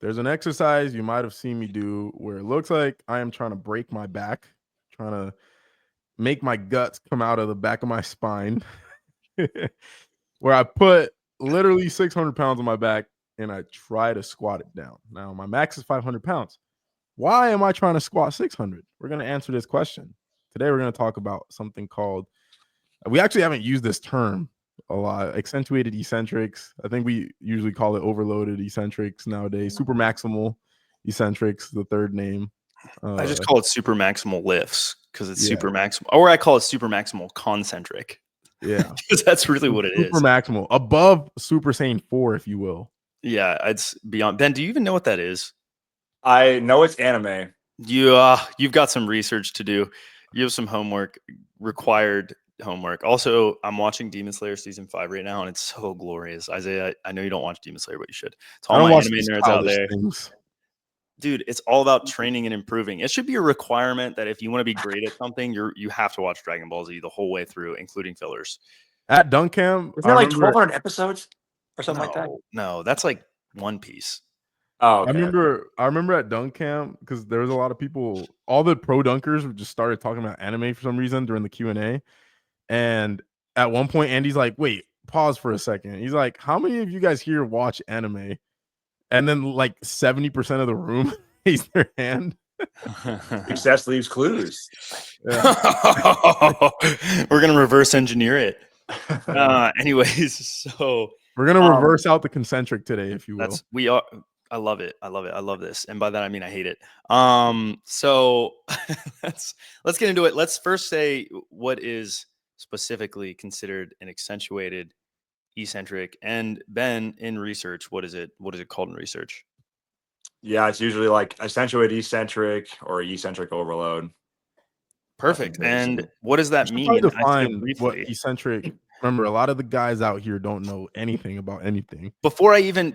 There's an exercise you might have seen me do where it looks like I am trying to break my back, trying to make my guts come out of the back of my spine, where I put literally 600 pounds on my back and I try to squat it down. Now, my max is 500 pounds. Why am I trying to squat 600? We're going to answer this question. Today, we're going to talk about something called, we actually haven't used this term a lot, accentuated eccentrics. I think we usually call it overloaded eccentrics nowadays. Super maximal eccentrics, the third name. I just call it super maximal lifts because it's Yeah. super maximal, or I call it super maximal concentric. Yeah. Because that's really what it is. Super maximal, above Super Saiyan 4, if you will. Yeah, it's beyond. Ben, do you even know what that is? I know it's anime. You've got some research to do. You have some homework, required homework. Also, I'm watching Demon Slayer season 5 right now, and it's so glorious. Isaiah, I know you don't watch Demon Slayer, but you should. To all my anime nerds out there, dude, it's all about training and improving. It should be a requirement that if you want to be great at something, you have to watch Dragon Ball Z the whole way through, including fillers. At dunk camp, isn't there like 1,200 episodes or something like that? No, that's like One Piece. Oh, okay. I remember at dunk camp, because there was a lot of people, all the pro dunkers just started talking about anime for some reason during the Q&A. And at one point, Andy's like, wait, pause for a second. He's like, how many of you guys here watch anime? And then like 70% of the room raised their hand. Success leaves clues. Yeah. We're going to reverse engineer it. Anyways, so we're going to reverse out the concentric today, if you will. I love it. I love this. And by that, I mean, I hate it. So let's get into it. Let's first say what is specifically considered an accentuated eccentric. And Ben, in research, what is it called in research? Yeah, it's usually like accentuated eccentric or eccentric overload. Perfect. And what does that mean? Define what eccentric. Remember, a lot of the guys out here don't know anything about anything. Before I even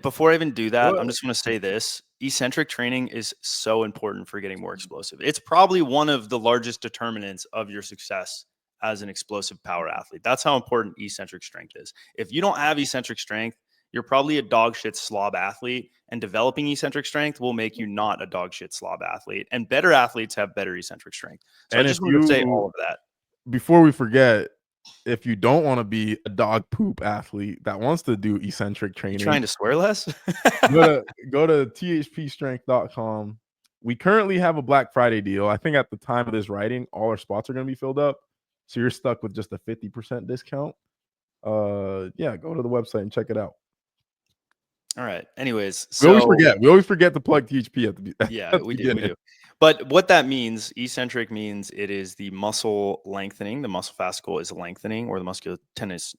do that, I'm just going to say this. Eccentric training is so important for getting more explosive. It's probably one of the largest determinants of your success as an explosive power athlete. That's how important eccentric strength is. If you don't have eccentric strength, you're probably a dog shit slob athlete, and developing eccentric strength will make you not a dog shit slob athlete. And better athletes have better eccentric strength. So and I just want to say all of that. Before we forget, if you don't want to be a dog poop athlete that wants to do eccentric training, trying to swear less, go to THPStrength.com. We currently have a Black Friday deal. I think at the time of this writing, all our spots are going to be filled up. So you're stuck with just a 50% discount. Yeah, go to the website and check it out. All right. Anyways, we always forget to plug THP at the yeah, we do. But what that means, eccentric means it is the muscle lengthening. The muscle fascicle is lengthening, or the muscular tendon is.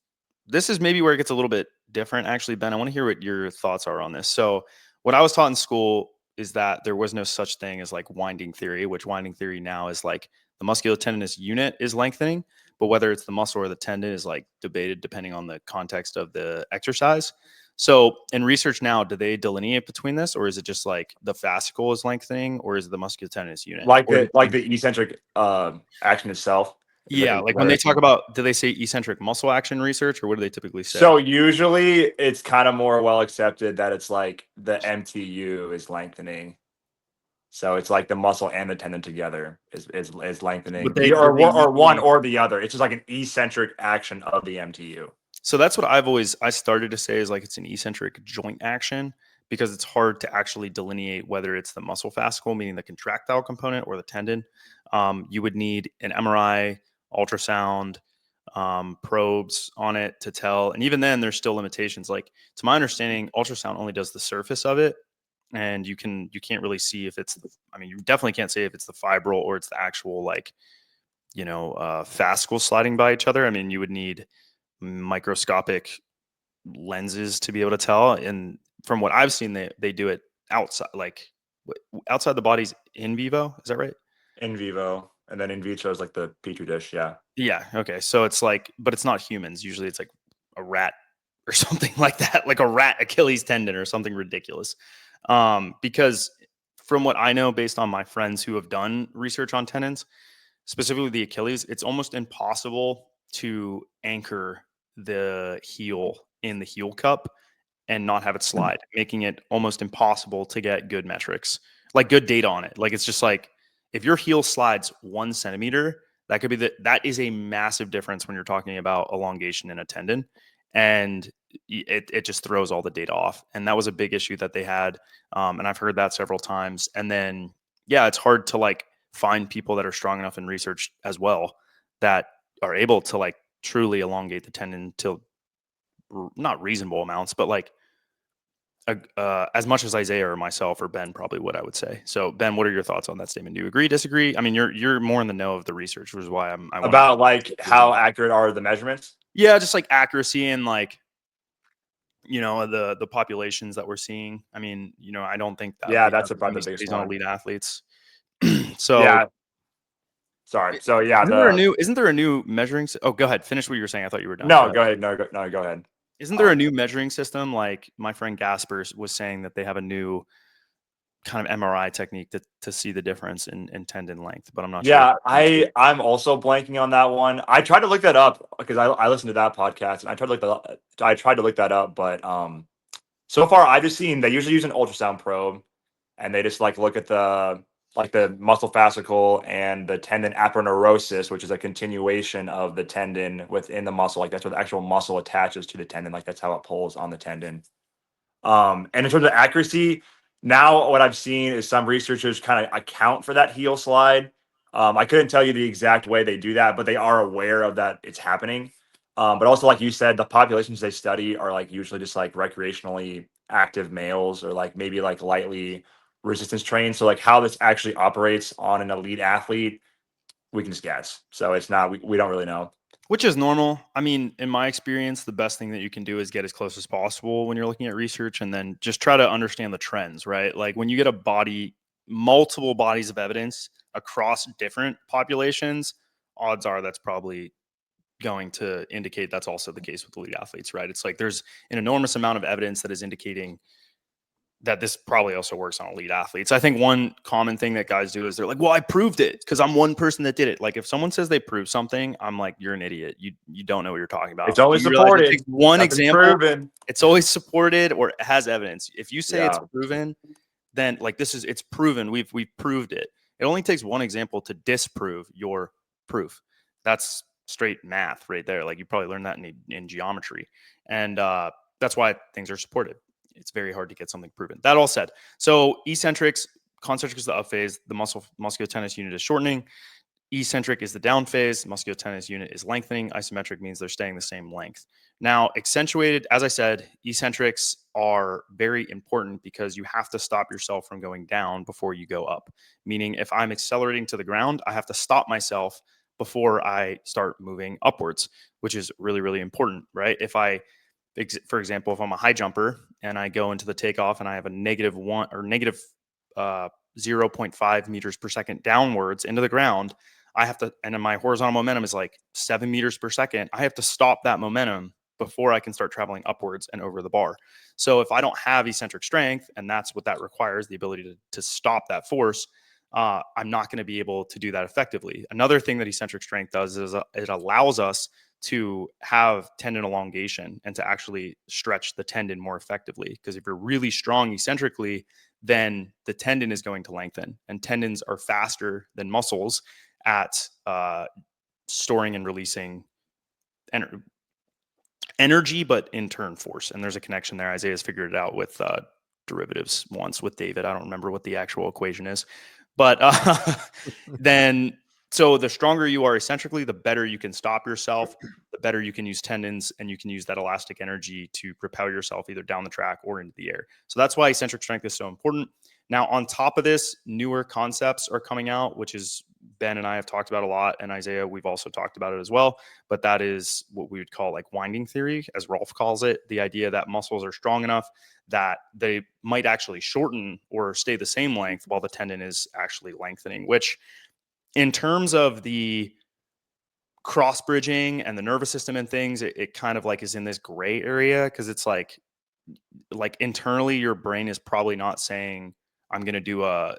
This is maybe where it gets a little bit different. Actually, Ben, I want to hear what your thoughts are on this. So what I was taught in school is that there was no such thing as like winding theory, which winding theory now is like the musculotendinous unit is lengthening, but whether it's the muscle or the tendon is like debated depending on the context of the exercise. So in research now, do they delineate between this, or is it just like the fascicle is lengthening, or is it the musculotendinous unit? Like the eccentric action itself? Yeah, like when they talk about, do they say eccentric muscle action research, or what do they typically say? So usually it's kind of more well accepted that it's like the MTU is lengthening. So it's like the muscle and the tendon together is lengthening, or one or the other. It's just like an eccentric action of the MTU. So that's what I started to say is like it's an eccentric joint action, because it's hard to actually delineate whether it's the muscle fascicle, meaning the contractile component, or the tendon. You would need an MRI, ultrasound, probes on it to tell. And even then, there's still limitations. Like, to my understanding, ultrasound only does the surface of it. And you can't really see if it's you definitely can't say if it's the fibril or it's the actual fascicle sliding by each other. I mean, you would need microscopic lenses to be able to tell. And from what I've seen, they do it outside the body's in vivo. Is that right? In vivo. And then in vitro is like the petri dish. Yeah. Yeah. Okay. So it's like, but it's not humans. Usually it's like a rat or something like that, like a rat Achilles tendon or something ridiculous. Because from what I know, based on my friends who have done research on tendons, specifically the Achilles, it's almost impossible to anchor the heel in the heel cup and not have it slide, making it almost impossible to get good metrics, like good data on it. Like it's just like if your heel slides 1 centimeter, that could be that is a massive difference when you're talking about elongation in a tendon, and it just throws all the data off. And that was a big issue that they had, and I've heard that several times. And then yeah, it's hard to like find people that are strong enough in research as well that are able to like truly elongate the tendon to not reasonable amounts, but like as much as Isaiah or myself or Ben probably would, I would say. So Ben, what are your thoughts on that statement? Do you agree, disagree? I mean, you're more in the know of the research, which is why I about like how accurate are the measurements? Yeah, just like accuracy and like, you know, the populations that we're seeing. I mean, you know, I don't think that that's probably the biggest one. on elite athletes. So yeah. Sorry. So yeah, isn't there a new measuring? Oh, go ahead. Finish what you were saying. I thought you were done. No, go ahead. No, go ahead. Isn't there a new measuring system? Like my friend Gasper was saying that they have a new kind of MRI technique to see the difference in tendon length, but I'm not sure. Yeah, I'm also blanking on that one. I tried to look that up because I listened to that podcast and I tried to look that up, but so far I've just seen they usually use an ultrasound probe and they just like look at the muscle fascicle and the tendon aponeurosis, which is a continuation of the tendon within the muscle. Like that's where the actual muscle attaches to the tendon. Like that's how it pulls on the tendon. And in terms of accuracy, now what I've seen is some researchers kind of account for that heel slide. I couldn't tell you the exact way they do that, but they are aware of that it's happening. But also, like you said, the populations they study are like usually just like recreationally active males or like maybe like lightly resistance trained. So like how this actually operates on an elite athlete, we can just guess. So it's not, we don't really know. Which is normal. I mean, in my experience, the best thing that you can do is get as close as possible when you're looking at research and then just try to understand the trends, right? Like when you get multiple bodies of evidence across different populations, odds are that's probably going to indicate that's also the case with elite athletes, right? It's like there's an enormous amount of evidence that is indicating that this probably also works on elite athletes. I think one common thing that guys do is they're like, well, I proved it because I'm one person that did it. Like if someone says they proved something, I'm like, you're an idiot. You don't know what you're talking about. It's always supported. It takes one example. It's always supported or it has evidence. If you say it's proven, then like it's proven. We've proved it. It only takes one example to disprove your proof. That's straight math right there. Like you probably learned that in geometry. And that's why things are supported. It's very hard to get something proven. That all said, so eccentrics, concentric is the up phase, the musculotendinous unit is shortening. Eccentric is the down phase, musculotendinous unit is lengthening. Isometric means they're staying the same length. Now, accentuated, as I said, eccentrics are very important because you have to stop yourself from going down before you go up. Meaning, if I'm accelerating to the ground, I have to stop myself before I start moving upwards, which is really, really important, right? For example, if I'm a high jumper and I go into the takeoff and I have a -1 or negative 0.5 meters per second downwards into the ground, I have to, and my horizontal momentum is like 7 meters per second. I have to stop that momentum before I can start traveling upwards and over the bar. So if I don't have eccentric strength, and that's what that requires, the ability to stop that force, I'm not going to be able to do that effectively. Another thing that eccentric strength does is it allows us to have tendon elongation and to actually stretch the tendon more effectively. Because if you're really strong eccentrically, then the tendon is going to lengthen, and tendons are faster than muscles at storing and releasing energy, but in turn force. And there's a connection there. Isaiah's figured it out with derivatives once with David. I don't remember what the actual equation is, but then so the stronger you are eccentrically, the better you can stop yourself, the better you can use tendons, and you can use that elastic energy to propel yourself either down the track or into the air. So that's why eccentric strength is so important. Now, on top of this, newer concepts are coming out, which is Ben and I have talked about a lot, and Isaiah, we've also talked about it as well. But that is what we would call like winding theory, as Rolf calls it, the idea that muscles are strong enough that they might actually shorten or stay the same length while the tendon is actually lengthening, which in terms of the cross bridging and the nervous system and things, it kind of like is in this gray area because it's like internally your brain is probably not saying I'm going to do a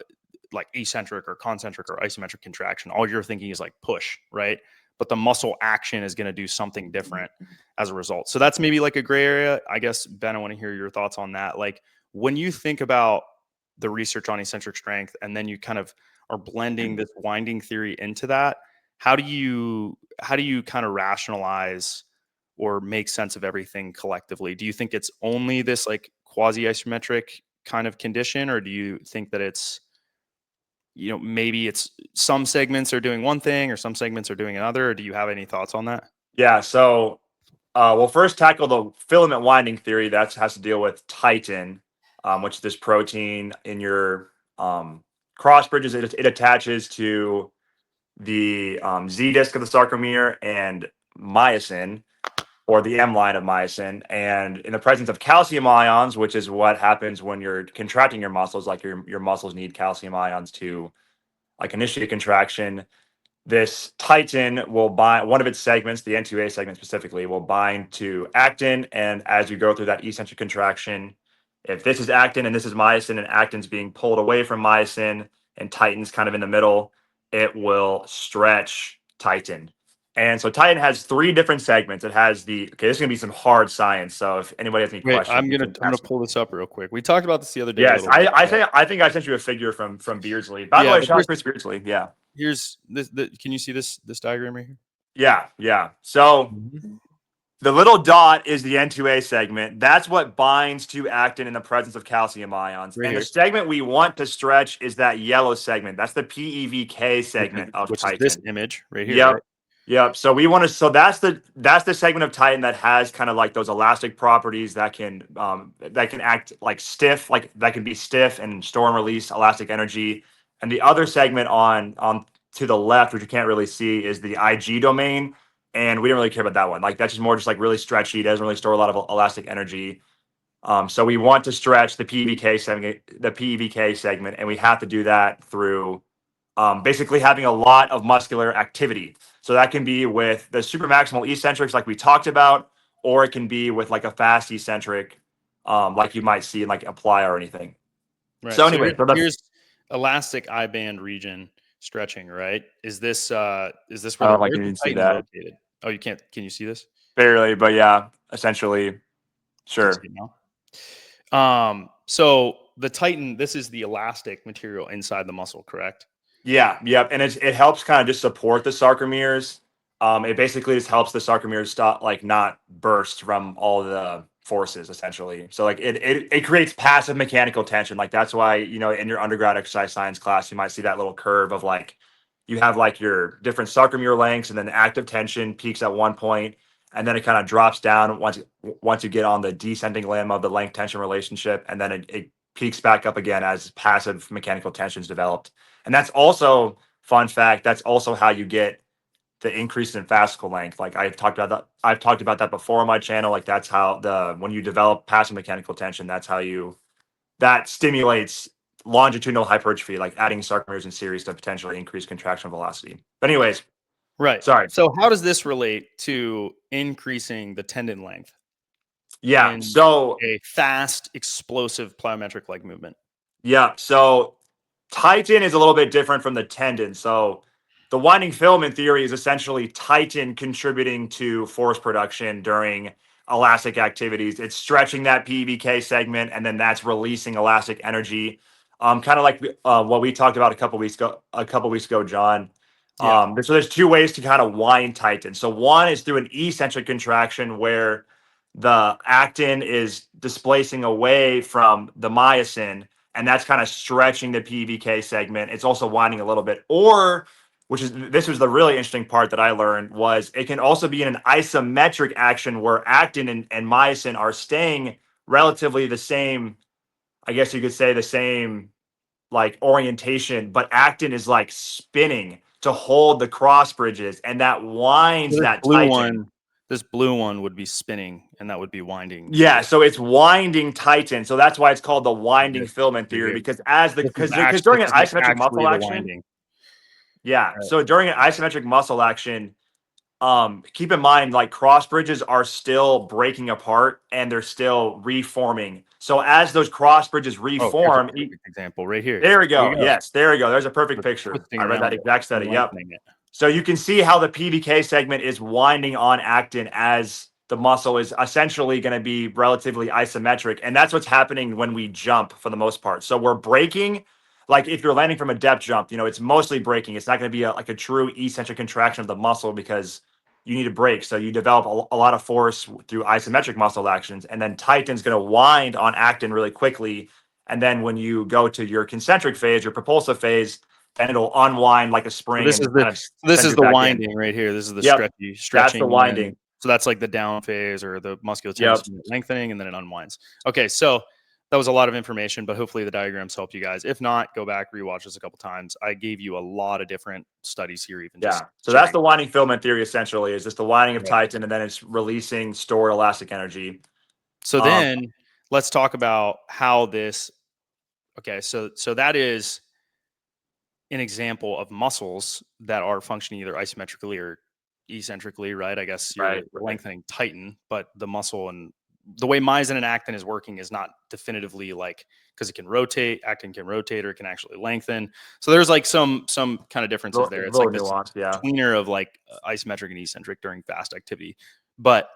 like eccentric or concentric or isometric contraction. All you're thinking is like push, right? but the muscle action is going to do something different as a result. So that's maybe like a gray area. I guess, Ben, I want to hear your thoughts on that. Like when you think about the research on eccentric strength, and then you kind of are blending this winding theory into that, how do you kind of rationalize or make sense of everything collectively? Do you think it's only this like quasi-isometric kind of condition, or do you think that it's, you know, maybe it's some segments are doing one thing or some segments are doing another, or do you have any thoughts on that? Yeah, so we'll first tackle the filament winding theory. That has to deal with titin, which is this protein in your cross bridges. It attaches to the Z disc of the sarcomere and myosin, or the M line of myosin. And in the presence of calcium ions, which is what happens when you're contracting your muscles, like your muscles need calcium ions to like initiate contraction, this titin will bind, one of its segments, the N2A segment specifically, will bind to actin. And as you go through that eccentric contraction, if this is actin and this is myosin, and actin's being pulled away from myosin and titin's kind of in the middle, it will stretch titin. And so titin has 3 different segments. It has the, okay, this is gonna be some hard science. So if anybody has any questions, I'm gonna pull this up real quick. We talked about this the other day. Yes, I think I sent you a figure from Beardsley. By the way, shout out Chris Beardsley. Yeah. Here's this. Can you see this diagram right here? Yeah. So the little dot is the N2A segment. That's what binds to actin in the presence of calcium ions. Right and here. the segment we want to stretch is that yellow segment. That's the PEVK segment of which titin. Is this image right here. Yep. Right? Yep. So we want to. So that's the segment of titin that has kind of like those elastic properties that can act like stiff, like that can be stiff and store and release elastic energy. And the other segment on to the left, which you can't really see, is the IG domain. And we don't really care about that one. Like that's just more just like really stretchy. Doesn't really store a lot of elastic energy. So we want to stretch the PEVK segment, and we have to do that through basically having a lot of muscular activity. So that can be with the supermaximal eccentrics like we talked about, or it can be with like a fast eccentric, like you might see in like Apply or anything. Right. So anyway, here's elastic I band region stretching, right? Is this where I can even see that. Located? Oh, you can't. Can you see this? Barely, but yeah, essentially, sure. So the titin, this is the elastic material inside the muscle, correct? Yeah, yep, and it helps kind of just support the sarcomeres. It basically just helps the sarcomeres stop, like not burst from all the forces, essentially. So like it creates passive mechanical tension. Like that's why, you know, in your undergrad exercise science class, you might see that little curve of like you have like your different sarcomere lengths, and then active tension peaks at one point, and then it kind of drops down once you get on the descending limb of the length tension relationship, and then it peaks back up again as passive mechanical tension is developed. And that's also, fun fact, that's also how you get the increase in fascicle length. Like I've talked about that before on my channel. Like that's how when you develop passive mechanical tension, that stimulates longitudinal hypertrophy, like adding sarcomeres in series to potentially increase contraction velocity. But anyways, right. Sorry. So how does this relate to increasing the tendon length? Yeah. So a fast, explosive plyometric like movement. Yeah. So titin is a little bit different from the tendon. So the winding filament theory is essentially titin contributing to force production during elastic activities. It's stretching that PEVK segment, and then that's releasing elastic energy. Kind of like what we talked about a couple weeks ago, John. Yeah. So there's 2 ways to kind of wind titin. So one is through an eccentric contraction where the actin is displacing away from the myosin, and that's kind of stretching the PEVK segment. It's also winding a little bit, this was the really interesting part that I learned, was it can also be in an isometric action where actin and myosin are staying relatively the same, I guess you could say the same like orientation, but actin is like spinning to hold the cross bridges, and that winds that titin. This blue one would be spinning, and that would be winding. Yeah, so it's winding titin. So that's why it's called the winding filament theory, because during an isometric muscle action. Yeah, right. So during an isometric muscle action, keep in mind like cross bridges are still breaking apart and they're still reforming. So as those cross bridges reform, example right here. There we go. Yes, there we go. There's a perfect picture. I read that exact study. Yep. So you can see how the PVK segment is winding on actin as the muscle is essentially going to be relatively isometric. And that's what's happening when we jump for the most part. So we're breaking, like if you're landing from a depth jump, it's mostly breaking. It's not going to be like a true eccentric contraction of the muscle because you need to break. So you develop a lot of force through isometric muscle actions. And then Titan's going to wind on actin really quickly. And then when you go to your concentric phase, your propulsive phase, then it'll unwind like a spring. So this is the winding right here. This is the stretching. That's the winding. So that's like the down phase or the musculotension lengthening, and then it unwinds. Okay, so that was a lot of information, but hopefully the diagrams helped you guys. If not, go back, rewatch this a couple times. I gave you a lot of different studies here. Even so that's the winding filament theory. Essentially, is just the winding of Titan, and then it's releasing stored elastic energy. So then let's talk about how this. Okay, so that is an example of muscles that are functioning either isometrically or eccentrically, right? I guess you're lengthening Titan, but the muscle and the way myosin and actin is working is not definitively like, because it can rotate, actin can rotate, or it can actually lengthen. So there's like some kind of differences there. It's like this tweener of like isometric and eccentric during fast activity. But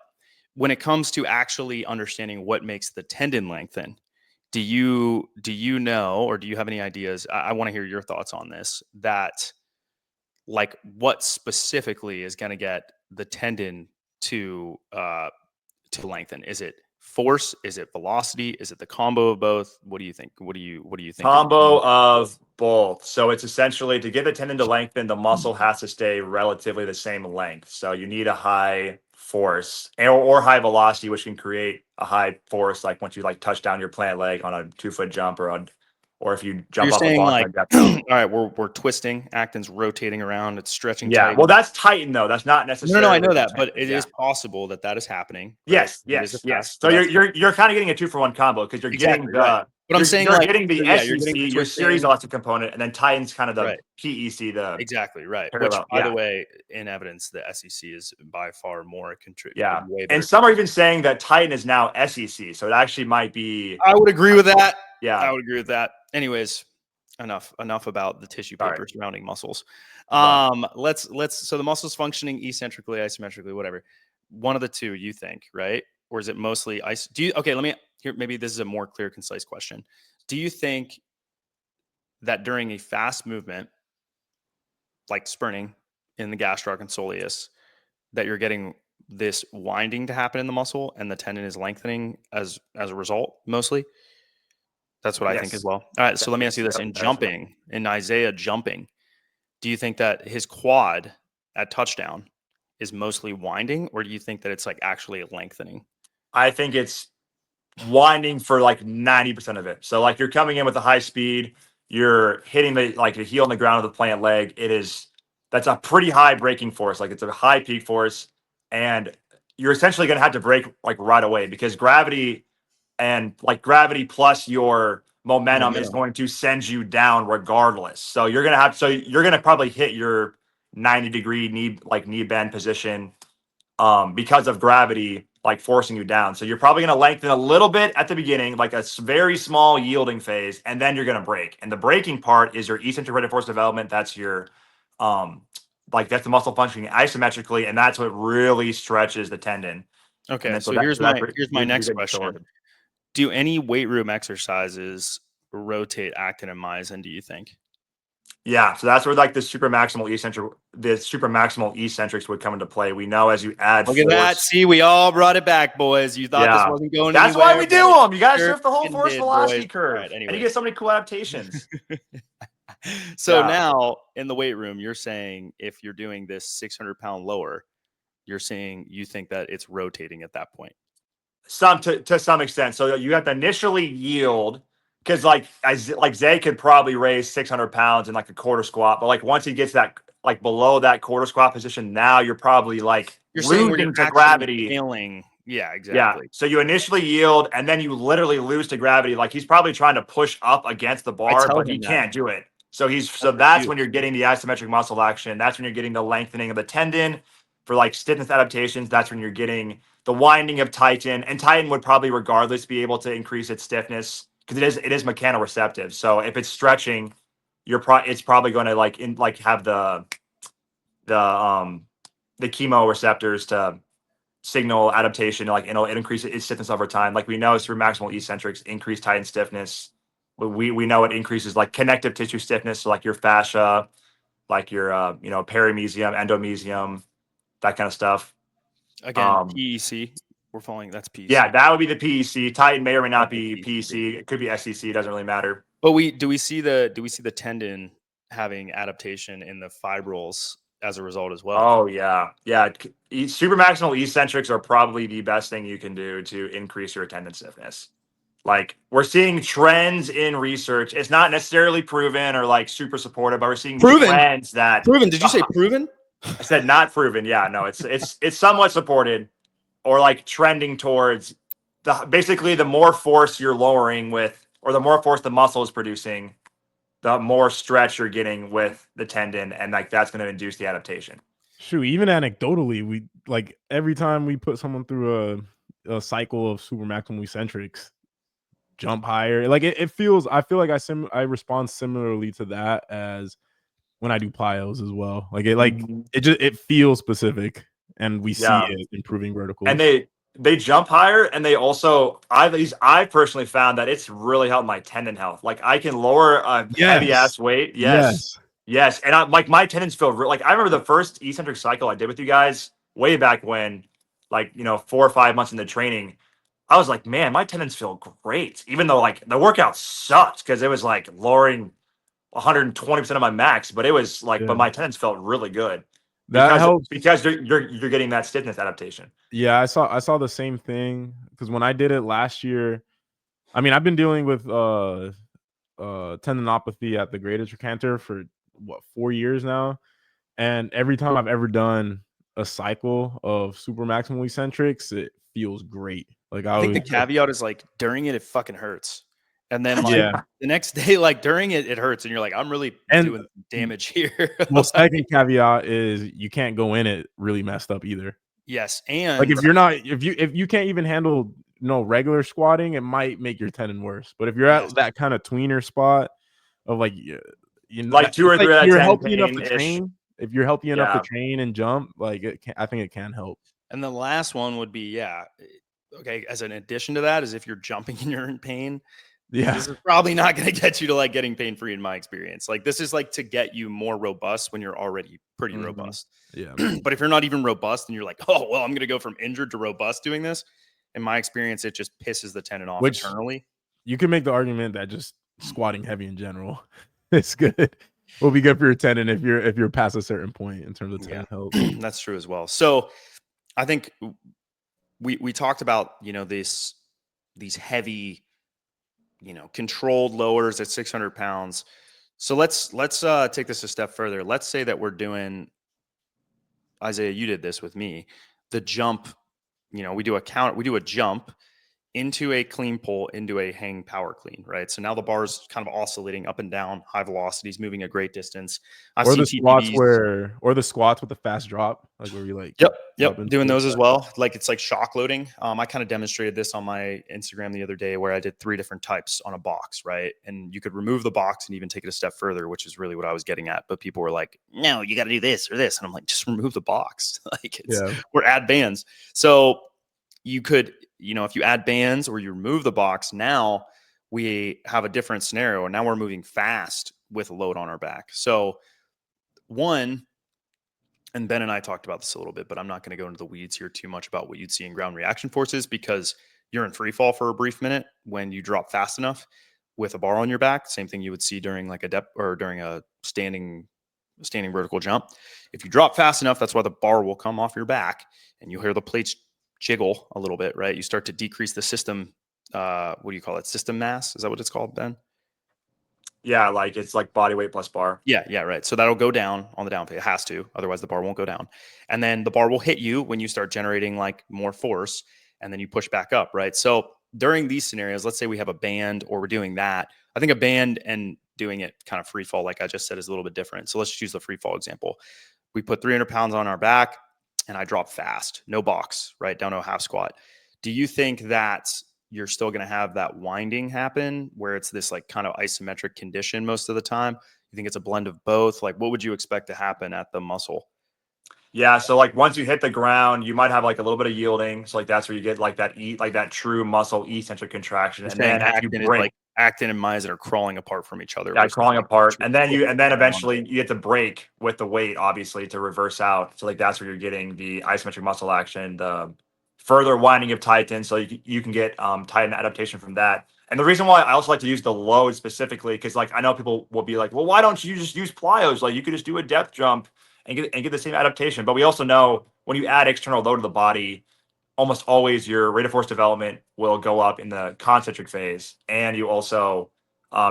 when it comes to actually understanding what makes the tendon lengthen, do you know, or do you have any ideas? I want to hear your thoughts on this, that like what specifically is going to get the tendon to lengthen? Is it force? Is it velocity? Is it the combo of both? What do you think? What do you think? Combo of both. So it's essentially to get the tendon to lengthen, the muscle has to stay relatively the same length. So you need a high force or high velocity, which can create a high force. Like once you like touch down your plant leg on a 2-foot jump or if you jump off a box like that. All right, we're twisting, actin's rotating around, it's stretching. Yeah, well, that's Titan though. That's not necessarily. No, I know that, but it is possible that is happening. Right? Yes. So you're kind of getting a 2-for-1 combo because you're getting the. But I'm saying you're getting the SEC, your series elastic component, and then Titan's kind of the PEC. Exactly right. Which, by the way, in evidence, the SEC is by far more contributing. Yeah, and some are even saying that Titan is now SEC, so it actually might be. I would agree with that. Yeah, I would agree with that. Anyways, enough about the tissue paper surrounding muscles. Let's so the muscles functioning eccentrically, isometrically, whatever. One of the two, you think, right? Or is it mostly let me here, maybe this is a more clear, concise question. Do you think that during a fast movement, like sprinting in the gastroc and soleus, that you're getting this winding to happen in the muscle and the tendon is lengthening as a result, mostly? That's what I think as well. All right, so let me ask you this. In Isaiah jumping, do you think that his quad at touchdown is mostly winding, or do you think that it's like actually lengthening? I think it's winding for like 90% of it. So like you're coming in with a high speed, you're hitting the heel on the ground of the plant leg. That's a pretty high braking force. Like it's a high peak force, and you're essentially going to have to brake like right away because gravity plus your momentum is going to send you down regardless. So you're going to probably hit your 90-degree knee bend position because of gravity like forcing you down. So you're probably going to lengthen a little bit at the beginning, like a very small yielding phase, and then you're going to break. And the braking part is your eccentric rate of force development. That's your that's the muscle functioning isometrically, and that's what really stretches the tendon. Okay, so here's my next question. Do any weight room exercises rotate actin and myosin, do you think? Yeah, so that's where like the super maximal eccentrics would come into play. We know as you add Look at that. See, we all brought it back, boys. You thought this wasn't going anywhere. That's why we do them. You guys surf the whole force velocity boys. curve. Right, and you get so many cool adaptations. So now in the weight room, you're saying if you're doing this 600-pound lower, you're saying you think that it's rotating at that point. To some extent. So you have to initially yield because like Zay could probably raise 600 pounds in like a quarter squat, but like once he gets that like below that quarter squat position, now you're probably like losing to gravity. Failing. Yeah, exactly. Yeah. So you initially yield and then you literally lose to gravity. Like he's probably trying to push up against the bar, but he can't do it. So that's when you're getting the isometric muscle action. That's when you're getting the lengthening of the tendon for like stiffness adaptations. That's when you're getting the winding of Titan, and Titan would probably regardless be able to increase its stiffness because it is mechanoreceptive. So if it's stretching, it's probably going to have the the chemoreceptors to signal adaptation, like it'll increase its stiffness over time. Like we know supermaximal eccentrics increase tight stiffness. We know it increases like connective tissue stiffness, so like your fascia, like your perimesium, endomesium, that kind of stuff. Again, PEC. We're following that's PEC. Yeah, that would be the PEC. Titan may or may not be PEC. It could be SEC. It doesn't really matter. But do we see the tendon having adaptation in the fibrils as a result as well? Oh yeah. Supermaximal eccentrics are probably the best thing you can do to increase your tendon stiffness. Like we're seeing trends in research. It's not necessarily proven or like super supportive, but we're seeing trends that proven. Did you say proven? I said not proven. Yeah, no, it's somewhat supported or like trending towards basically the more force you're lowering with, or the more force the muscle is producing, the more stretch you're getting with the tendon, and like that's going to induce the adaptation. Shoot, even anecdotally, we like every time we put someone through a cycle of supermaximal eccentrics, jump higher. Like it feels. I feel like I respond similarly to that as when I do plyos as well. Like it feels specific, and we see it improving vertical. And they jump higher, and they also I personally found that it's really helped my tendon health. Like I can lower a heavy ass weight. Yes. And my tendons feel like I remember the first eccentric cycle I did with you guys way back when, like 4 or 5 months into training. I was like, man, my tendons feel great, even though like the workout sucked because it was like lowering 120% of my max, but it was like, but my tendons felt really good. That helps because you're getting that stiffness adaptation. Yeah, I saw the same thing because when I did it last year, I mean, I've been dealing with tendinopathy at the greatest trochanter for 4 years now, and every time I've ever done a cycle of super maximal eccentrics, it feels great. Like I think the caveat is like during it fucking hurts. And then like the next day, like during it hurts, and you're like, I'm really doing damage here. Well, second caveat is you can't go in it really messed up either. Yes, and like if you can't even handle regular squatting, it might make your tendon worse. But if you're at that kind of tweener spot of like like 2 or 3 out of 10 you're healthy enough to train. If you're healthy enough to train and jump, like I think it can help. And the last one would be okay. As an addition to that is if you're jumping and you're in pain. Yeah, this is probably not going to get you to like getting pain free in my experience. Like this is like to get you more robust when you're already pretty robust. Yeah. But if you're not even robust and you're like, oh, well, I'm going to go from injured to robust doing this. In my experience, it just pisses the tendon off internally. You can make the argument that just squatting heavy in general, it's good. Will be good for your tendon if you're past a certain point in terms of tendon health. That's true as well. So I think we talked about, these heavy, controlled lowers at 600 pounds. So let's take this a step further. Let's say that we're doing, Isaiah, you did this with me, the jump, we do a jump into a clean pull, into a hang power clean, right? So now the bar's kind of oscillating up and down, high velocities, moving a great distance. Or the squats with the fast drop, like where you like. Yep, doing those as well. Like it's like shock loading. I kind of demonstrated this on my Instagram the other day where I did 3 different types on a box, right? And you could remove the box and even take it a step further, which is really what I was getting at. But people were like, no, you got to do this or this. And I'm like, just remove the box. Like or add bands. So you could, if you add bands or you remove the box, now we have a different scenario. And now we're moving fast with a load on our back. So one, and Ben and I talked about this a little bit, but I'm not going to go into the weeds here too much about what you'd see in ground reaction forces because you're in free fall for a brief minute when you drop fast enough with a bar on your back. Same thing you would see during like a depth or during a standing vertical jump. If you drop fast enough, that's why the bar will come off your back and you hear the plates jiggle a little bit, right? You start to decrease the system. What do you call it? System mass? Is that what it's called, Ben? Yeah, like it's like body weight plus bar. Yeah, right. So that'll go down on the down phase. It has to, otherwise the bar won't go down. And then the bar will hit you when you start generating like more force, and then you push back up, right? So during these scenarios, let's say we have a band or we're doing that. I think a band and doing it kind of free fall, like I just said, is a little bit different. So let's just use the free fall example. We put 300 pounds on our back and I drop fast, no box, right? Down to a half squat. Do you think that you're still going to have that winding happen where it's this like kind of isometric condition most of the time? You think it's a blend of both? Like what would you expect to happen at the muscle? Yeah, so like once you hit the ground, you might have like a little bit of yielding. So like that's where you get like that true muscle eccentric contraction. You're And saying then as you actin is break, like actin and myosin are crawling apart from each other. yeah, Versus crawling like apart. actually And then pushing down. eventually you get to break with the weight, obviously, to reverse out. So like that's where you're getting the isometric muscle action, the further winding of tighten. So you can get tighten adaptation from that. And the reason why I also like to use the load specifically, because like I know people will be like, well, why don't you just use plyos? Like you could just do a depth jump and get the same adaptation. But we also know when you add external load to the body, almost always your rate of force development will go up in the concentric phase, and you also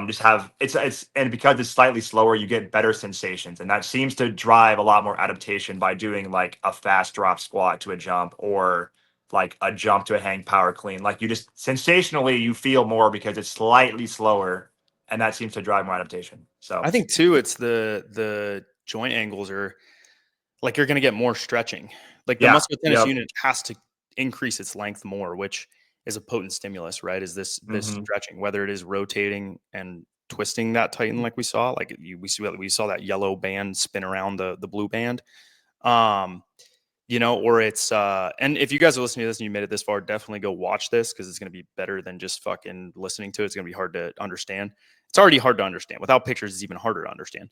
just have it's and because it's slightly slower, you get better sensations, and that seems to drive a lot more adaptation by doing like a fast drop squat to a jump or like a jump to a hang power clean. Like you just sensationally you feel more because it's slightly slower, and that seems to drive more adaptation. So I think too, it's the joint angles are like you're going to get more stretching. Like the yeah, muscular tennis yep. unit has to increase its length more, which is a potent stimulus, right? Is this stretching, whether it is rotating and twisting that tighten like we saw, like we saw that yellow band spin around the blue band. Or it's and if you guys are listening to this and you made it this far, definitely go watch this because it's going to be better than just fucking listening to it. It's going to be hard to understand. It's already hard to understand. Without pictures, it's even harder to understand.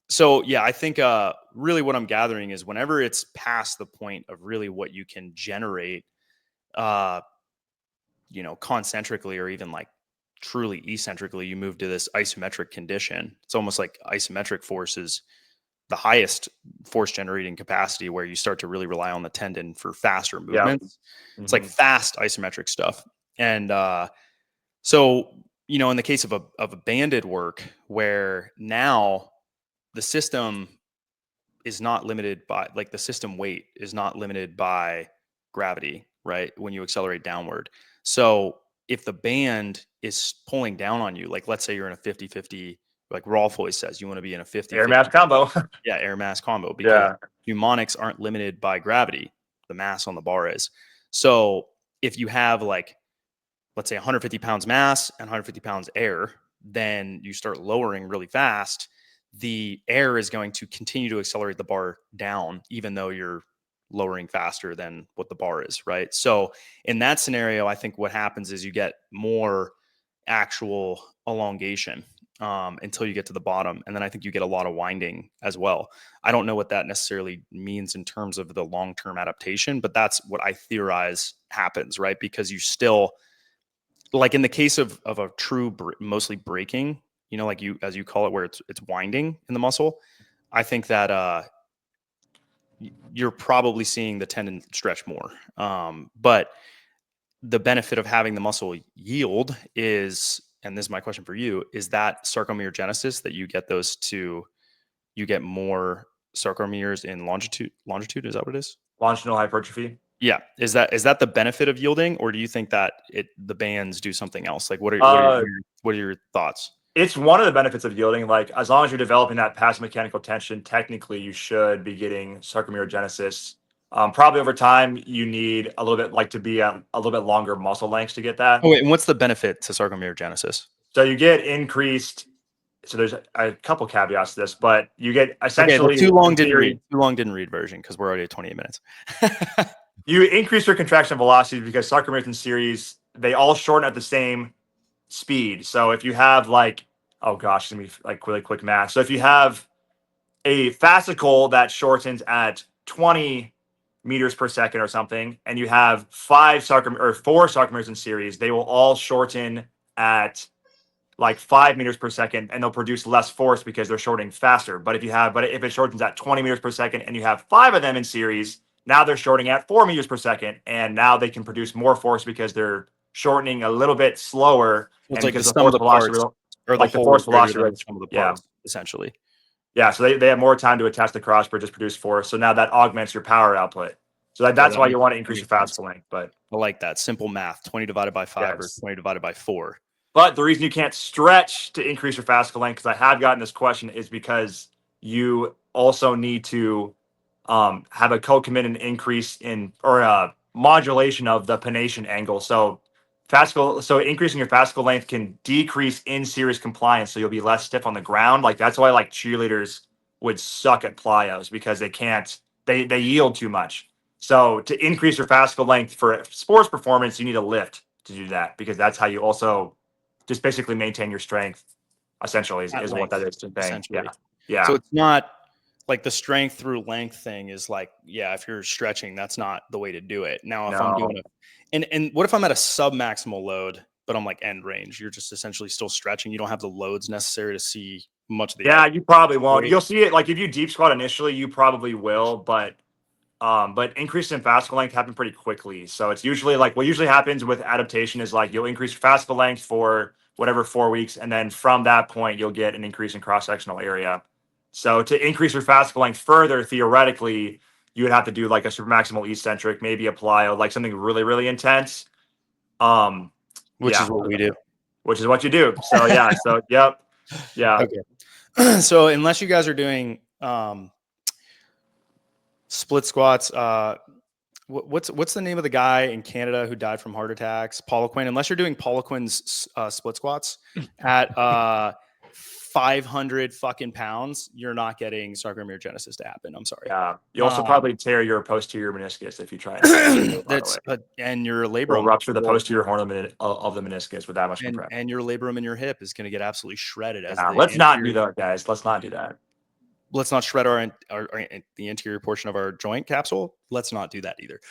So yeah, I think really what I'm gathering is whenever it's past the point of really what you can generate, concentrically or even like truly eccentrically, you move to this isometric condition. It's almost like isometric forces the highest force generating capacity where you start to really rely on the tendon for faster movements. It's like fast isometric stuff. And so, in the case of a banded work where now the system is not limited by like the system weight is not limited by gravity, right? When you accelerate downward. So if the band is pulling down on you, like let's say you're in a 50-50, like Rolf always says, you want to be in a 50-50 air mass combo. yeah, air mass combo because mnemonics aren't limited by gravity. The mass on the bar is. So if you have like, let's say 150 pounds mass and 150 pounds air, then you start lowering really fast. The air is going to continue to accelerate the bar down, even though you're lowering faster than what the bar is, right? So in that scenario, I think what happens is you get more actual elongation until you get to the bottom. And then I think you get a lot of winding as well. I don't know what that necessarily means in terms of the long-term adaptation, but that's what I theorize happens, right? Because you still, like in the case of a true mostly breaking, like you, as you call it, where it's winding in the muscle, I think that you're probably seeing the tendon stretch more. But the benefit of having the muscle yield is, and this is my question for you, is that sarcomerogenesis that you get more sarcomeres in longitude? Is that what it is? Longitudinal hypertrophy. Yeah. Is that the benefit of yielding, or do you think that the bands do something else? Like what are your thoughts? It's one of the benefits of yielding. Like as long as you're developing that passive mechanical tension, technically you should be getting sarcomerogenesis. Probably over time, you need a little bit like to be a little bit longer muscle lengths to get that. Oh wait, and what's the benefit to sarcomerogenesis? So you get increased. So there's a couple caveats to this, but you get essentially too long didn't read version because we're already at 28 minutes. You increase your contraction velocity because sarcomeres in series, they all shorten at the same speed. So if you have like, oh gosh, it's gonna be like really quick math. So if you have a fascicle that shortens at 20 meters per second or something, and you have four sarcomeres in series, they will all shorten at like 5 meters per second, and they'll produce less force because they're shortening faster. But if it shortens at 20 meters per second and you have 5 of them in series, now they're shortening at 4 meters per second, and now they can produce more force because they're shortening a little bit slower. It's and like because the sum of the parts, or like the the force whole greater velocity than rate, the sum of the yeah, parts, essentially. yeah. So they have more time to attach the crossbar, just produce force. So now that augments your power output. So that's why you want to increase your fascicle length. But I like that simple math: 20 divided by 5 or 20 divided by 4. But the reason you can't stretch to increase your fascicle length, because I have gotten this question, is because you also need to have a co-committed increase in or a modulation of the pennation angle. So increasing your fascicle length can decrease in series compliance, so you'll be less stiff on the ground. Like that's why like cheerleaders would suck at plyos because they can't they yield too much. So to increase your fascicle length for sports performance, you need a lift to do that, because that's how you also just basically maintain your strength. Essentially, is At what that length, is to think. essentially. Yeah. So it's not like the strength through length thing is like, yeah, if you're stretching, that's not the way to do it. Now, if I'm doing and what if I'm at a sub maximal load, but I'm like end range? You're just essentially still stretching. You don't have the loads necessary to see much of the. Yeah, you probably won't. weight. You'll see it like if you deep squat initially, you probably will, but increase in fascicle length happen pretty quickly. So it's usually like what usually happens with adaptation is like you'll increase your fascicle length for whatever 4 weeks, and then from that point you'll get an increase in cross-sectional area. So to increase your fascicle length further, theoretically, you would have to do like a super maximal eccentric, maybe apply like something really, really intense. Which is what we do. Which is what you do. So yeah. So yep. Yeah. Okay. So unless you guys are doing split squats, what's the name of the guy in Canada who died from heart attacks? Poliquin. Unless you're doing Poliquin's split squats at 500 fucking pounds, you're not getting sarcomere to happen. I'm sorry. Yeah. You also probably tear your posterior meniscus if you try. That's and your labrum or rupture the posterior horn of the meniscus with that much compression. And your labrum in your hip is going to get absolutely shredded. Let's not do that, guys. Let's not do that. Let's not shred the anterior portion of our joint capsule. Let's not do that either.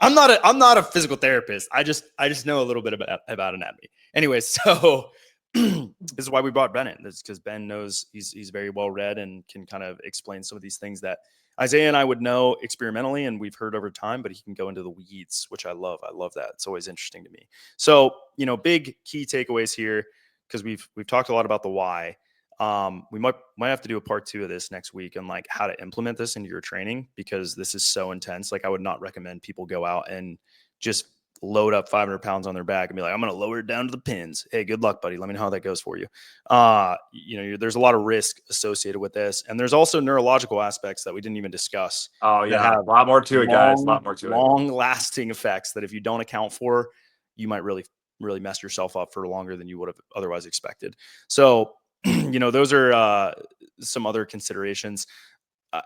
I'm not a physical therapist. I just know a little bit about anatomy. Anyways, so this is why we brought Ben in. This because Ben knows he's very well read and can kind of explain some of these things that Isaiah and I would know experimentally and we've heard over time, but he can go into the weeds, which I love. I love that. It's always interesting to me. So, big key takeaways here, because we've talked a lot about the why. We might have to do a part 2 of this next week on like how to implement this into your training, because this is so intense. Like I would not recommend people go out and just load up 500 pounds on their back and be like, I'm going to lower it down to the pins. Hey, good luck, buddy. Let me know how that goes for you. There's a lot of risk associated with this. And there's also neurological aspects that we didn't even discuss. Oh yeah. A lot more to it, guys. A lot more to it. Long lasting effects that if you don't account for, you might really, really mess yourself up for longer than you would have otherwise expected. So, those are some other considerations.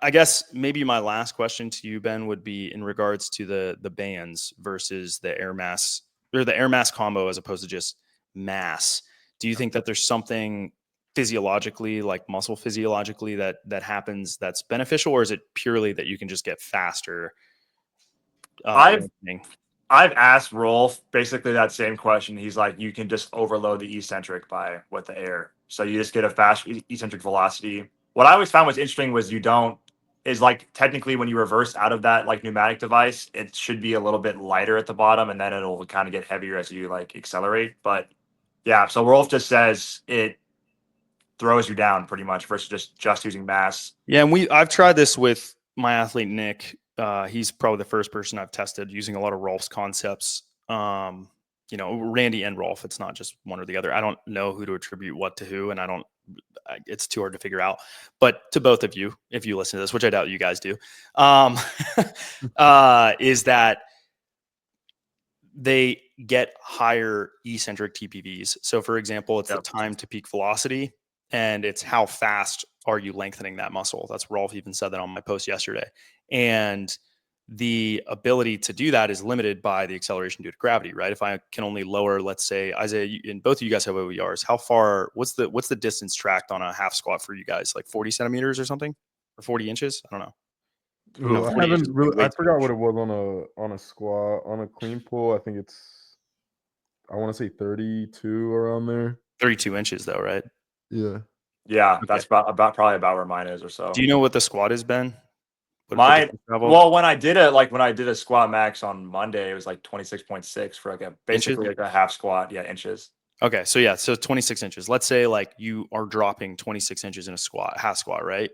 I guess maybe my last question to you, Ben, would be in regards to the bands versus the air mass, or the air mass combo as opposed to just mass. Do you think that there's something physiologically, like muscle physiologically, that happens that's beneficial, or is it purely that you can just get faster? I've asked Rolf basically that same question. He's like, you can just overload the eccentric with the air. So you just get a fast eccentric velocity. What I always found was interesting was like technically when you reverse out of that like pneumatic device, it should be a little bit lighter at the bottom, and then it'll kind of get heavier as you like accelerate. But yeah, so Rolf just says it throws you down pretty much versus just using mass. Yeah, and I've tried this with my athlete Nick. He's probably the first person I've tested using a lot of Rolf's concepts. Randy and Rolf. It's not just one or the other. I don't know who to attribute what to who, and it's too hard to figure out. But to both of you, if you listen to this, which I doubt you guys do, is that they get higher eccentric TPVs. So for example, it's the time to peak velocity, and it's how fast are you lengthening that muscle. That's Rolf even said that on my post yesterday. And the ability to do that is limited by the acceleration due to gravity, right? If I can only lower, let's say, Isaiah, and both of you guys have OERs, how far, what's the distance tracked on a half squat for you guys? Like 40 centimeters or something, or 40 inches? I don't know. Ooh, I haven't really, I forgot what it was on a squat. On a clean pull, I think it's, I want to say 32 around there. 32 inches though, right? Yeah. Yeah, okay. That's probably about where mine is or so. Do you know what the squat is, Ben? Well, when I did a squat max on Monday, it was like 26.6 for like basically like a half squat. Yeah, inches. Okay, so 26 inches. Let's say like you are dropping 26 inches in a squat, half squat, right?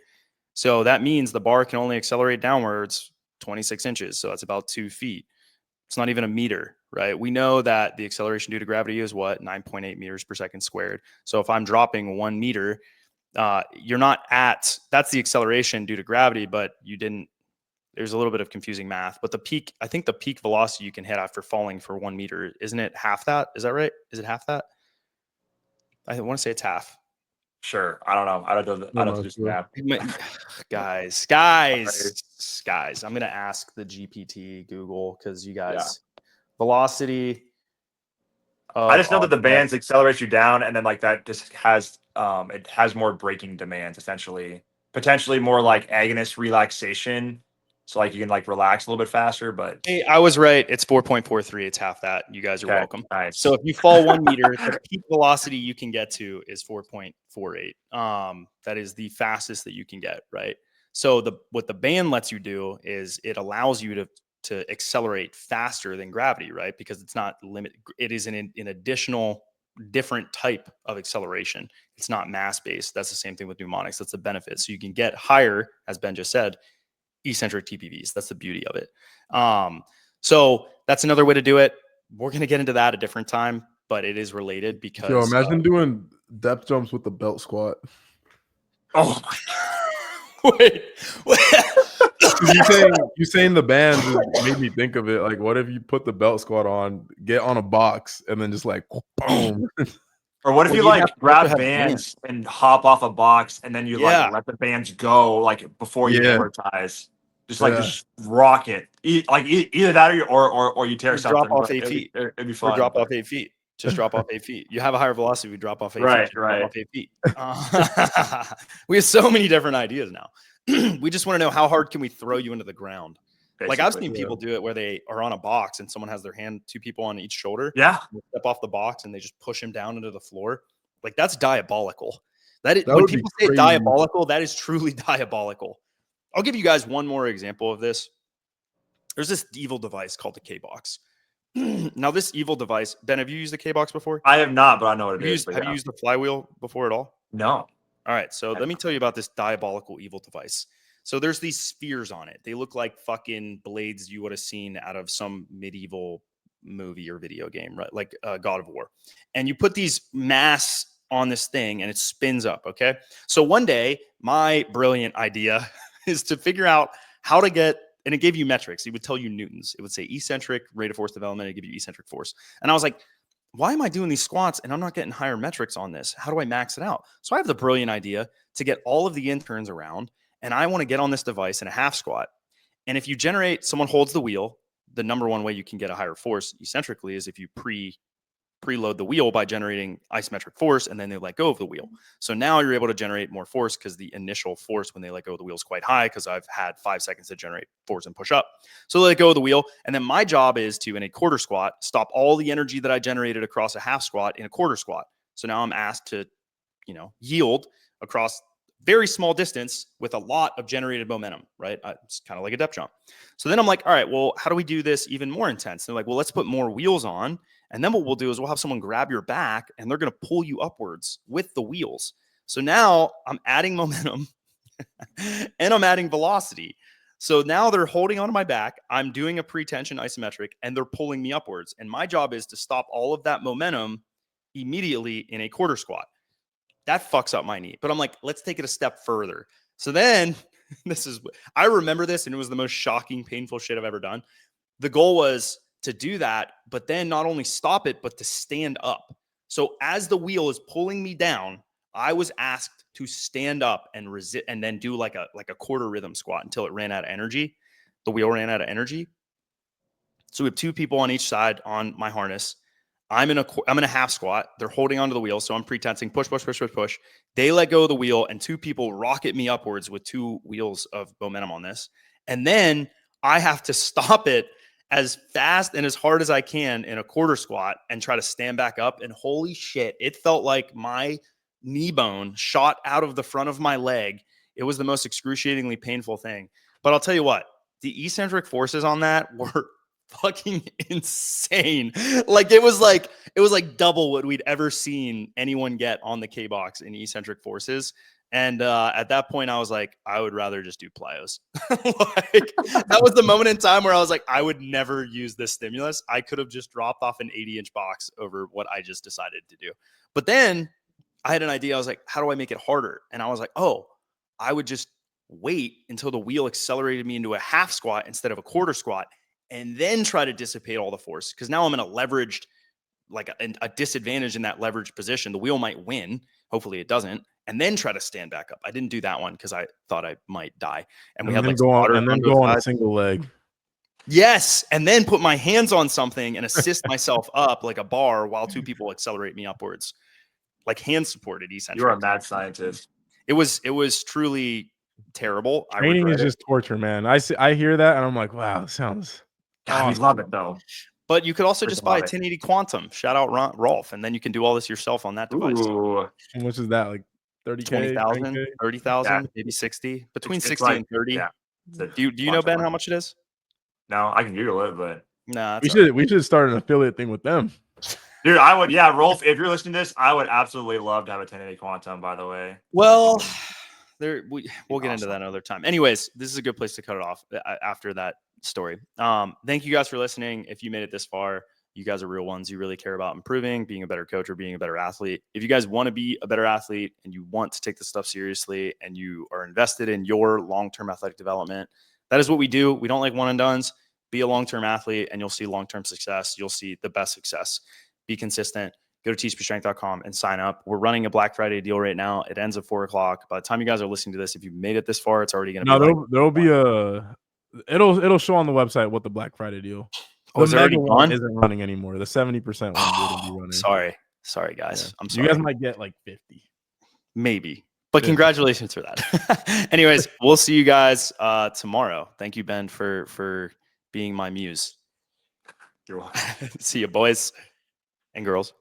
So that means the bar can only accelerate downwards 26 inches. So that's about 2 feet. It's not even a meter, right? We know that the acceleration due to gravity is what? 9.8 meters per second squared. So if I'm dropping 1 meter, you're not at, that's the acceleration due to gravity, but there's a little bit of confusing math, but I think the peak velocity you can hit after falling for 1 meter, isn't it half that? Is that right? Is it half that? I want to say it's half. Sure. I don't know. I'd have to do some math. Guys, I'm gonna ask the GPT Google because you guys velocity. I just know that the bands accelerate you down, and then like that just has it has more braking demands essentially, potentially more like agonist relaxation, so like you can like relax a little bit faster. But hey, I was right. It's 4.43. It's half that. You guys are welcome. Nice. So if you fall 1 meter, the peak velocity you can get to is 4.48. That is the fastest that you can get, right? So what the band lets you do is it allows you to accelerate faster than gravity, right? Because it's not limited. It is an additional different type of acceleration. It's not mass based. That's the same thing with mnemonics. That's the benefit. So you can get higher, as Ben just said, eccentric TPVs. That's the beauty of it. So that's another way to do it. We're going to get into that a different time, but it is related because. Yo, imagine doing depth jumps with the belt squat. Oh, wait. You saying the bands made me think of it. Like, what if you put the belt squat on, get on a box, and then just like boom? Or what if you like grab bands and hop off a box, and then you like let the bands go like before you amortize? Just rock it. Either that or you tear something. Drop off 8 feet. It'd be fun. Or drop off 8 feet. Just drop off 8 feet. You have a higher velocity. We drop off 8 feet. Right. Drop off 8 feet. We have so many different ideas now. We just want to know how hard can we throw you into the ground. Basically, like I've seen people do it where they are on a box and someone has their hand, 2 people on each shoulder. Yeah. Step off the box and they just push him down into the floor. Like that's diabolical. When people say diabolical, that is truly diabolical. I'll give you guys one more example of this. There's this evil device called the K-Box. Now, this evil device, Ben, have you used the K-Box before? I have not, but I know what it is. Have you used the flywheel before at all? No. All right. So let me tell you about this diabolical evil device. So there's these spheres on it. They look like fucking blades you would have seen out of some medieval movie or video game, right? Like God of War. And you put these mass on this thing and it spins up. Okay. So one day, my brilliant idea is to figure out how to get, and it gave you metrics. It would tell you newtons. It would say eccentric rate of force development. It'd give you eccentric force. And I was like, why am I doing these squats and I'm not getting higher metrics on this? How do I max it out? So I have the brilliant idea to get all of the interns around and I want to get on this device in a half squat. And if you generate, someone holds the wheel, the number one way you can get a higher force eccentrically is if you preload the wheel by generating isometric force and then they let go of the wheel. So now you're able to generate more force because the initial force when they let go of the wheel is quite high because I've had 5 seconds to generate force and push up. So let go of the wheel. And then my job is to, in a quarter squat, stop all the energy that I generated across a half squat in a quarter squat. So now I'm asked to, yield across very small distance with a lot of generated momentum, right? It's kind of like a depth jump. So then I'm like, all right, well, how do we do this even more intense? And they're like, well, let's put more wheels on. And then what we'll do is we'll have someone grab your back and they're going to pull you upwards with the wheels. So now I'm adding momentum and I'm adding velocity. So now they're holding onto my back. I'm doing a pre-tension isometric and they're pulling me upwards. And my job is to stop all of that momentum immediately in a quarter squat. That fucks up my knee. But I'm like, let's take it a step further. So then I remember this and it was the most shocking, painful shit I've ever done. The goal was to do that, but then not only stop it, but to stand up. So as the wheel is pulling me down, I was asked to stand up and resist and then do like a quarter rhythm squat until it ran out of energy. The wheel ran out of energy. So we have 2 people on each side on my harness. I'm in a half squat. They're holding onto the wheel. So I'm pre-tensing, push. They let go of the wheel and 2 people rocket me upwards with 2 wheels of momentum on this. And then I have to stop it as fast and as hard as I can in a quarter squat and try to stand back up. And holy shit, it felt like my knee bone shot out of the front of my leg. It was the most excruciatingly painful thing. But I'll tell you what, the eccentric forces on that were fucking insane. Like it was like double what we'd ever seen anyone get on the K-Box in eccentric forces. And at that point, I was like, I would rather just do plyos. That was the moment in time where I was like, I would never use this stimulus. I could have just dropped off an 80-inch box over what I just decided to do. But then I had an idea. I was like, how do I make it harder? And I was like, oh, I would just wait until the wheel accelerated me into a half squat instead of a quarter squat and then try to dissipate all the force. Because now I'm in a leveraged like a disadvantage in that leverage position. The wheel might win. Hopefully it doesn't. And then try to stand back up. I didn't do that one because I thought I might die. And we had like go on a single leg. Yes. And then put my hands on something and assist myself up like a bar while two people accelerate me upwards. Like hand supported eccentric. You're a mad scientist. It was truly terrible. Training is just torture, man. I hear that and I'm like, wow, sounds. God, we love it though. But you could also just buy a 1080 Quantum. Shout out Rolf, and then you can do all this yourself on that device. Ooh. How much is that? Like 30K, 20,000, 30,000, maybe 60, between 60 and 30. Yeah. Do you know, Ben, how much it is? No, I can Google it, but nah, we should start an affiliate thing with them. Dude, I would. Yeah, Rolf, if you're listening to this, I would absolutely love to have a 1080 Quantum. By the way, well, we'll get into that another time. Anyways, this is a good place to cut it off after that story. Thank you guys for listening. If you made it this far, you guys are real ones. You really care about improving, being a better coach, or being a better athlete. If you guys want to be a better athlete and you want to take this stuff seriously and you are invested in your long-term athletic development, that is what we do. We don't like one and dones. Be a long-term athlete and you'll see long-term success. You'll see the best success. Be consistent. Go to THPStrength.com and sign up. We're running a Black Friday deal right now. It ends at 4:00. By the time you guys are listening to this, if you've made it this far, it's already going to be. There'll be it'll show on the website what the Black Friday deal. Oh, is it already gone? Isn't running anymore. The 70% one wouldn't be running. Sorry, guys. Yeah. I'm sorry. You guys might get like 50, maybe. But congratulations for that. Anyways, we'll see you guys tomorrow. Thank you, Ben, for being my muse. You're welcome. See you, boys and girls.